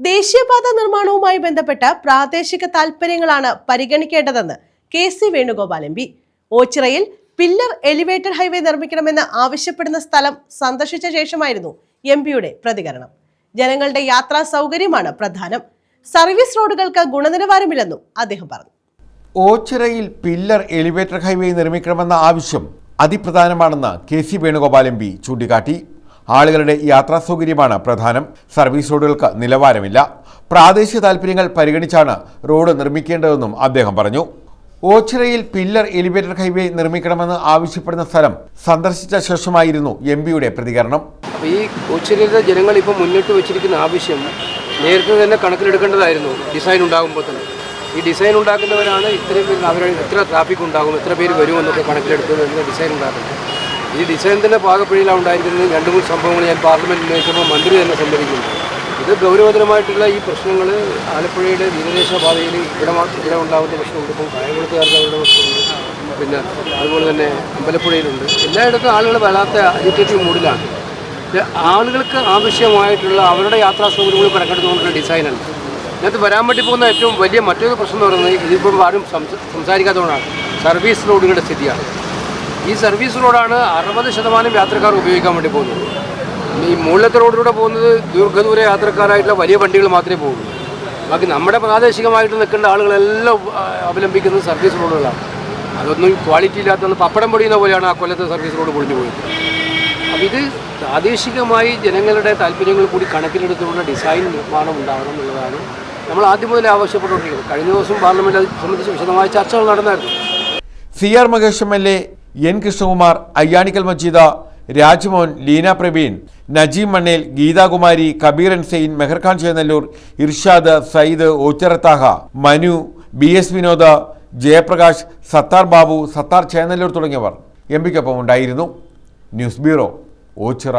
ദേശീയപാത നിർമ്മാണവുമായി ബന്ധപ്പെട്ട പ്രാദേശിക താൽപര്യങ്ങളാണ് പരിഗണിക്കേണ്ടതെന്ന് കെ.സി. വേണുഗോപാൽ എം.പി. ഓച്ചിറയിൽ പില്ലർ എലിവേറ്റഡ് ഹൈവേ നിർമ്മിക്കണമെന്ന് ആവശ്യപ്പെടുന്ന സ്ഥലം സന്ദർശിച്ച ശേഷമായിരുന്നു എം.പിയുടെ പ്രതികരണം. ജനങ്ങളുടെ യാത്രാ സൗകര്യമാണ് പ്രധാനം. സർവീസ് റോഡുകൾക്ക് ഗുണനിലവാരമില്ലെന്നും അദ്ദേഹം പറഞ്ഞു. ഓച്ചിറയിൽ പില്ലർ എലിവേറ്റഡ് ഹൈവേ നിർമ്മിക്കണമെന്ന ആവശ്യം അതിപ്രധാനമാണെന്ന് കെ.സി. വേണുഗോപാൽ എം.പി. ചൂണ്ടിക്കാട്ടി. ആളുകളുടെ യാത്രാ സൗകര്യമാണ് പ്രധാനം. സർവീസ് റോഡുകൾക്ക് നിലവാരമില്ല. പ്രാദേശിക താൽപ്പര്യങ്ങൾ പരിഗണിച്ചാണ് റോഡ് നിർമ്മിക്കേണ്ടതെന്നും അദ്ദേഹം പറഞ്ഞു. ഓച്ചിറയിൽ പില്ലർ എലിവേറ്റഡ് ഹൈവേ നിർമ്മിക്കണമെന്ന് ആവശ്യപ്പെടുന്ന സ്ഥലം സന്ദർശിച്ച ശേഷമായിരുന്നു എം.പിയുടെ പ്രതികരണം. അപ്പോൾ ഈ ഓച്ചിറയിലെ ജനങ്ങൾ ഇപ്പോൾ മുന്നിട്ട് വെച്ചിരിക്കുന്ന ആവശ്യം നേരത്തെ തന്നെ കണക്കിലെടുക്കേണ്ടതായിരുന്നു. ഡിസൈൻ ഉണ്ടാകുമ്പോൾ തന്നെ ഈ ഡിസൈൻ ഉണ്ടാക്കുന്നവരാണ് ഇത്രയും അവരുടെ എത്ര ട്രാഫിക് ഉണ്ടാകും, എത്ര പേര് വരുമെന്നൊക്കെ കണക്കിലെടുത്ത് ഡിസൈൻ ഉണ്ടാക്കുന്നത്. ഈ ഡിസൈനത്തിൻ്റെ പാകപ്പിഴയിലാണ് ഉണ്ടായിരുന്നത്. 2-3 സംഭവങ്ങൾ ഞാൻ പാർലമെൻറ്റിൽ ഉന്നയിച്ചപ്പോൾ മന്ത്രി തന്നെ സമ്മതിക്കുന്നു. ഇത് ഗൗരവതരമായിട്ടുള്ള ഈ പ്രശ്നങ്ങൾ ആലപ്പുഴയുടെ തീരദേശ പാതയിൽ ഇവിടെ ഉണ്ടാകുന്ന പ്രശ്നമുണ്ട്. ഇപ്പം കായംകുളത്തുകാർക്ക് അവരുടെ പ്രശ്നമുണ്ട്. പിന്നെ അതുപോലെ തന്നെ അമ്പലപ്പുഴയിലുണ്ട്. എല്ലായിടത്തും ആളുകൾ വല്ലാത്ത അജിറ്റേറ്റീവ് മൂഡിലാണ്. ആളുകൾക്ക് ആവശ്യമായിട്ടുള്ള അവരുടെ യാത്രാ സൗകര്യങ്ങൾ കണക്കെടുത്തുകൊണ്ടുള്ള ഡിസൈനാണ്. ഇതിനകത്ത് വരാൻ വേണ്ടി പോകുന്ന ഏറ്റവും വലിയ മറ്റൊരു പ്രശ്നം എന്ന് പറയുന്നത് ഇതിപ്പം ആരും സംസാരിക്കാത്തതുകൊണ്ടാണ് സർവീസ് റോഡുകളുടെ സ്ഥിതിയാണ്. ഈ സർവീസ് റോഡാണ് 60% യാത്രക്കാർ ഉപയോഗിക്കാൻ വേണ്ടി പോകുന്നത്. ഈ മുകളിലത്തെ റോഡിലൂടെ പോകുന്നത് ദീർഘദൂര യാത്രക്കാരായിട്ടുള്ള വലിയ വണ്ടികൾ മാത്രമേ പോകുള്ളൂ. ബാക്കി നമ്മുടെ പ്രാദേശികമായിട്ട് നിൽക്കേണ്ട ആളുകളെല്ലാം അവലംബിക്കുന്നത് സർവീസ് റോഡുകളാണ്. അതൊന്നും ക്വാളിറ്റി ഇല്ലാത്തത് പപ്പടം പൊടിയുന്ന പോലെയാണ് ആ കൊല്ലത്തെ സർവീസ് റോഡ് പൊളിഞ്ഞു പോയത്. അപ്പോൾ ഇത് പ്രാദേശികമായി ജനങ്ങളുടെ താല്പര്യങ്ങൾ കൂടി കണക്കിലെടുത്തുകൊണ്ട് ഡിസൈൻ നിർമ്മാണം ഉണ്ടാകണം എന്നുള്ളതാണ് നമ്മൾ ആദ്യം മുതലേ ആവശ്യപ്പെട്ടുകൊണ്ടിരിക്കുന്നത്. കഴിഞ്ഞ ദിവസം പാർലമെൻറ്റ് അത് സംബന്ധിച്ച് വിശദമായ ചർച്ചകൾ നടന്നായിരുന്നു. സി.ആർ. മഹേഷ് എം.എൽ.എ, എൻ. കൃഷ്ണകുമാർ, അയ്യാണിക്കൽ മജീദ, രാജ്മോഹൻ, ലീന പ്രവീൺ, നജീം മണ്ണേൽ, ഗീതാകുമാരി, കബീർ എൻസൈൻ, മെഹർഖാൻ ചേന്നല്ലൂർ, ഇർഷാദ്, സയ്യിദ്, ഓച്ചിറത്താഹ, മനു, ബി.എസ്. വിനോദ്, ജയപ്രകാശ്, സത്താർ ബാബു, സത്താർ ചേന്നല്ലൂർ തുടങ്ങിയവർ എം.പിക്കൊപ്പം ഉണ്ടായിരുന്നു. News bureau, Ochira.